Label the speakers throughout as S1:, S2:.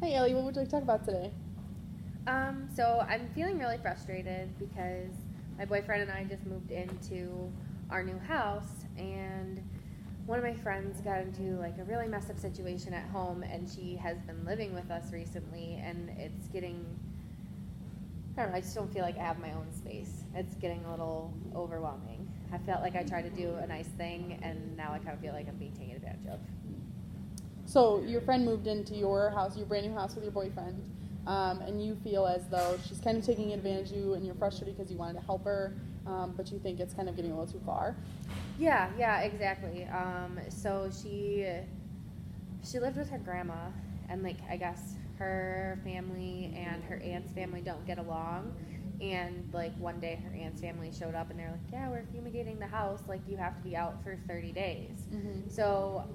S1: Hi, Ellie. What would you like to talk about today?
S2: So I'm feeling really frustrated because my boyfriend and I just moved into our new house, and one of my friends got into like a really messed up situation at home, and she has been living with us recently, and it's getting, I don't know, I just don't feel like I have my own space. It's getting a little overwhelming. I felt like I tried to do a nice thing, and now I kind of feel like I'm being taken advantage of.
S1: So your friend moved into your house, your brand new house with your boyfriend, and you feel as though she's kind of taking advantage of you, and you're frustrated because you wanted to help her, but you think it's kind of getting a little too far.
S2: Yeah, exactly. So she lived with her grandma, and like I guess her family and her aunt's family don't get along. And like one day her aunt's family showed up and they're like, yeah, we're fumigating the house, like you have to be out for 30 days.
S1: Mm-hmm.
S2: So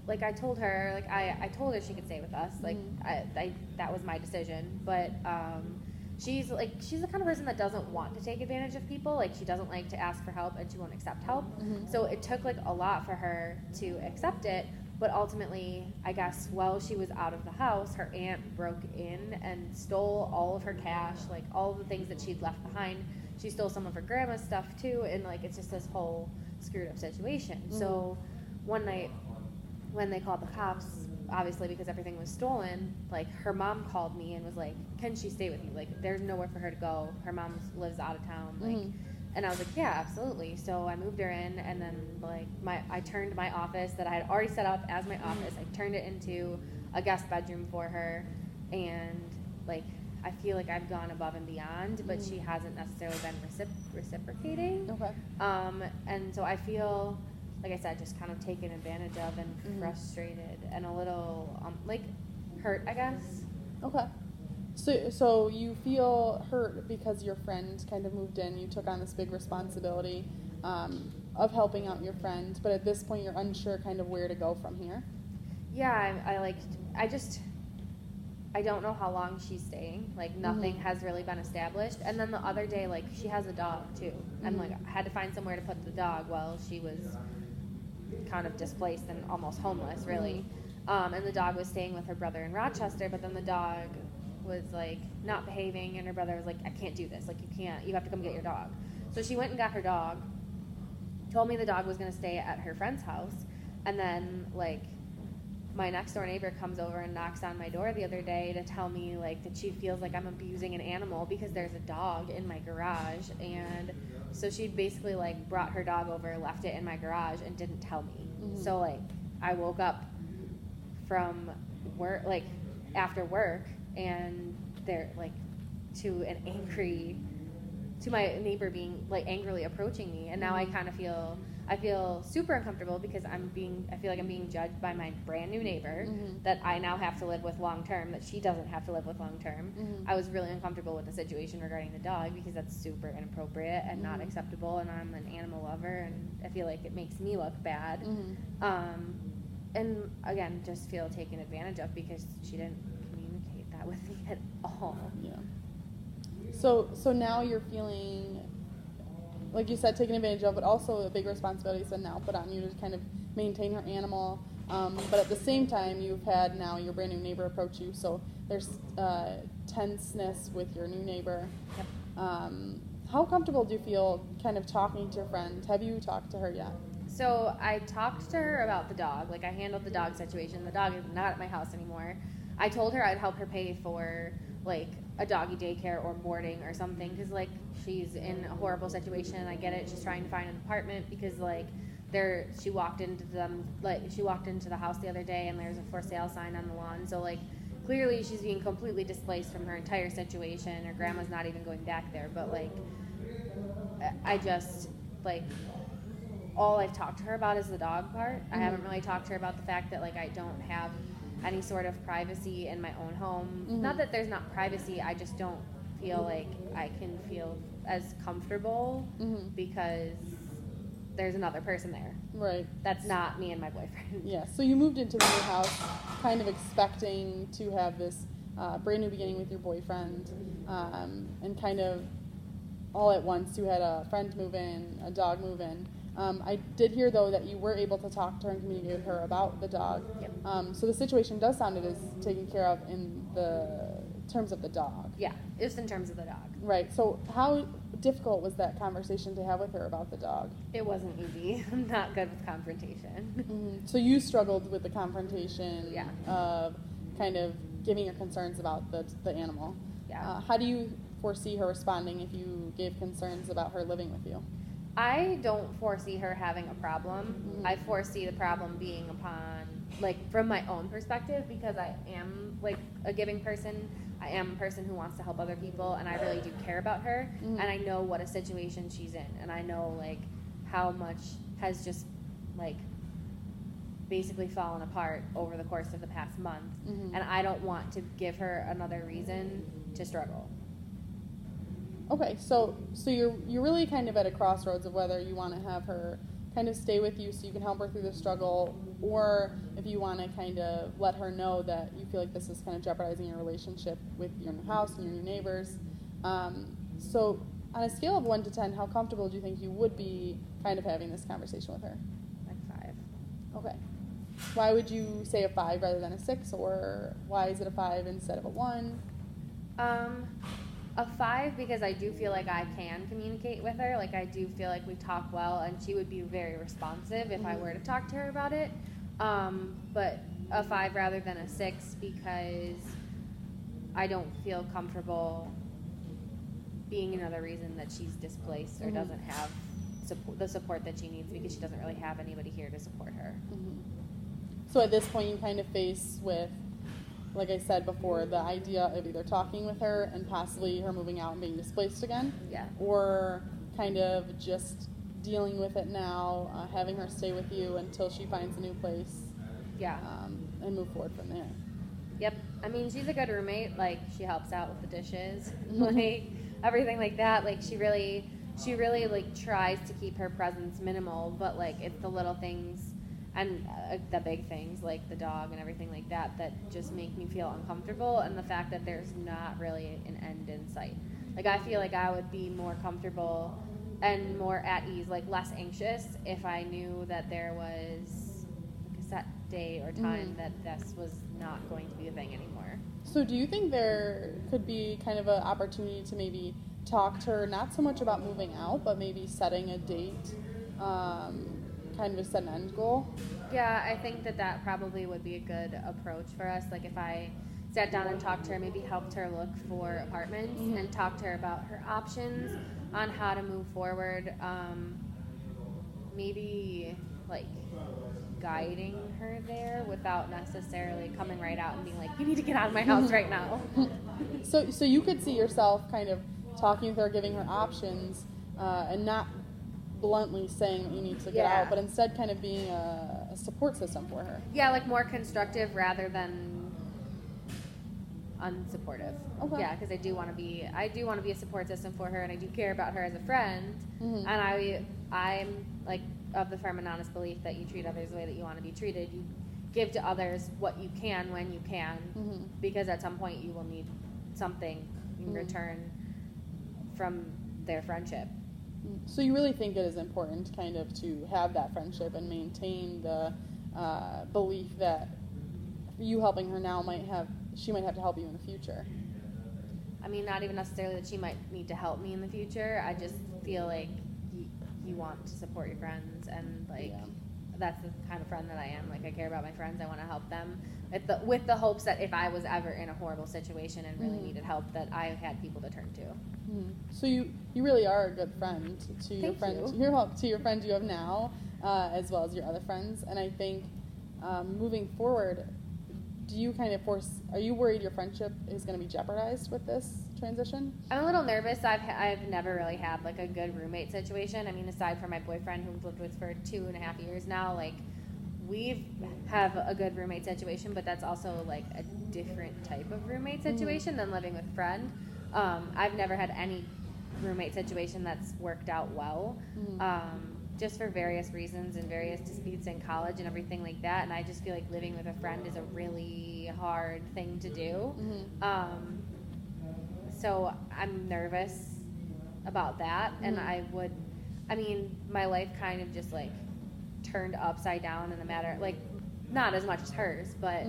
S2: like I told her, like I told her she could stay with us, like I that was my decision, but she's the kind of person that doesn't want to take advantage of people. Like she doesn't like to ask for help, and she won't accept help.
S1: Mm-hmm.
S2: So it took like a lot for her to accept it. But ultimately, I guess while she was out of the house, her aunt broke in and stole all of her cash, like all of the things that she'd left behind. She stole some of her grandma's stuff too, and like it's just this whole screwed up situation.
S1: Mm-hmm.
S2: So one night when they called the cops, obviously because everything was stolen, like her mom called me and was like, can she stay with you? Like there's nowhere for her to go. Her mom lives out of town. Like, and I was like, yeah, absolutely. So I moved her in, and then like I turned my office that I had already set up as my office, I turned it into a guest bedroom for her, and like I feel like I've gone above and beyond, but she hasn't necessarily been reciprocating.
S1: Okay.
S2: And so I feel, like I said, just kind of taken advantage of and frustrated and a little like hurt, I guess.
S1: Okay. So you feel hurt because your friend kind of moved in. You took on this big responsibility of helping out your friend, but at this point you're unsure kind of where to go from here.
S2: Yeah, I don't know how long she's staying. Like nothing has really been established. And then the other day, like she has a dog too, and like I had to find somewhere to put the dog while she was kind of displaced and almost homeless, really. And the dog was staying with her brother in Rochester, but then the dog was like not behaving, and her brother was like, I can't do this, like you have to come get your dog. So she went and got her dog, told me the dog was going to stay at her friend's house, and then like my next door neighbor comes over and knocks on my door the other day to tell me like that she feels like I'm abusing an animal because there's a dog in my garage. And so she basically like brought her dog over, left it in my garage, and didn't tell me. So like I woke up from work, like after work, and they're like to my neighbor being like angrily approaching me, and now I kind of feel super uncomfortable because I feel like I'm being judged by my brand new neighbor that I now have to live with long term, that she doesn't have to live with long term. I was really uncomfortable with the situation regarding the dog because that's super inappropriate and not acceptable, and I'm an animal lover, and I feel like it makes me look bad. And again, just feel taken advantage of because she didn't communicate that with me at all.
S1: Yeah. So now you're feeling, like you said, taken advantage of, but also a big responsibility is now put on you to kind of maintain her animal. But at the same time, you've had now your brand new neighbor approach you, so there's tenseness with your new neighbor.
S2: Yep.
S1: How comfortable do you feel kind of talking to your friend? Have you talked to her yet?
S2: So I talked to her about the dog. Like I handled the dog situation. The dog is not at my house anymore. I told her I'd help her pay for like a doggy daycare or boarding or something, because like she's in a horrible situation. I get it. She's trying to find an apartment because like she walked into the house the other day and there's a for sale sign on the lawn. So like clearly she's being completely displaced from her entire situation. Her grandma's not even going back there. But like I just like all I've talked to her about is the dog part. I haven't really talked to her about the fact that like I don't have any sort of privacy in my own home. Not that there's not privacy, I just don't feel like I can feel as comfortable because there's another person there.
S1: Right.
S2: That's not me and my boyfriend.
S1: Yeah, so you moved into the new house kind of expecting to have this brand new beginning with your boyfriend, and kind of all at once you had a friend move in, a dog move in. I did hear, though, that you were able to talk to her and communicate with her about the dog.
S2: Yep.
S1: So the situation does sound it is taken care of in the terms of the dog.
S2: Yeah, just in terms of the dog.
S1: Right. So how difficult was that conversation to have with her about the dog?
S2: It wasn't easy. I'm not good with confrontation.
S1: So you struggled with the confrontation
S2: Yeah.
S1: of kind of giving your concerns about the animal.
S2: Yeah.
S1: How do you foresee her responding if you gave concerns about her living with you?
S2: I don't foresee her having a problem. I foresee the problem being upon, like, from my own perspective, because I am, like, a giving person. I am a person who wants to help other people, and I really do care about her. And I know what a situation she's in, and I know, like, how much has just, like, basically fallen apart over the course of the past month. And I don't want to give her another reason to struggle.
S1: Okay, so you're really kind of at a crossroads of whether you want to have her kind of stay with you so you can help her through the struggle, or if you want to kind of let her know that you feel like this is kind of jeopardizing your relationship with your new house and your new neighbors. So on a scale of 1 to 10, how comfortable do you think you would be kind of having this conversation with her?
S2: Like 5.
S1: Okay. Why would you say a 5 rather than a 6, or why is it a 5 instead of a 1?
S2: A 5, because I do feel like I can communicate with her. Like, I do feel like we talk well, and she would be very responsive if I were to talk to her about it. But a 5 rather than a 6, because I don't feel comfortable being another reason that she's displaced or doesn't have the support that she needs, because she doesn't really have anybody here to support her.
S1: So at this point, you kind of face with, like I said before, the idea of either talking with her and possibly her moving out and being displaced again, or kind of just dealing with it now, having her stay with you until she finds a new place, and move forward from there.
S2: Yep. I mean, she's a good roommate. Like, she helps out with the dishes, like everything like that. Like, she really like tries to keep her presence minimal, but like it's the little things and the big things, like the dog and everything like that, that just make me feel uncomfortable, and the fact that there's not really an end in sight. Like, I feel like I would be more comfortable and more at ease, like less anxious, if I knew that there was like a set day or time that this was not going to be a thing anymore. So
S1: do you think there could be kind of an opportunity to maybe talk to her, not so much about moving out, but maybe setting a date, kind of set an end goal?
S2: Yeah, I think that probably would be a good approach for us. Like, if I sat down and talked to her, maybe helped her look for apartments and talked to her about her options on how to move forward. Maybe like guiding her there without necessarily coming right out and being like, you need to get out of my house right now.
S1: So you could see yourself kind of talking with her, giving her options, and not bluntly saying that you need to get out, but instead kind of being a support system for her.
S2: Yeah, like more constructive rather than unsupportive. Okay. Yeah, because I do want to be a support system for her, and I do care about her as a friend. And I'm like of the firm and honest belief that you treat others the way that you want to be treated. You give to others what you can when you can, because at some point you will need something in return from their friendship.
S1: So you really think it is important kind of to have that friendship and maintain the belief that you helping her now she might have to help you in the future?
S2: I mean, not even necessarily that she might need to help me in the future. I just feel like you want to support your friends, and like that's the kind of friend that I am. Like, I care about my friends. I want to help them with the hopes that if I was ever in a horrible situation and really needed help, that I had people to turn to.
S1: So you really are a good friend to your friend you have now, as well as your other friends. And I think moving forward, do you kind of are you worried your friendship is going to be jeopardized with this transition?
S2: I'm a little nervous. I've never really had like a good roommate situation. I mean, aside from my boyfriend who we've lived with for 2.5 years now, like we have a good roommate situation, but that's also like a different type of roommate situation than living with a friend. I've never had any roommate situation that's worked out well. Just for various reasons and various disputes in college and everything like that. And I just feel like living with a friend is a really hard thing to do. So I'm nervous about that. And I mean, my life kind of just like turned upside down in the matter, like not as much as hers, but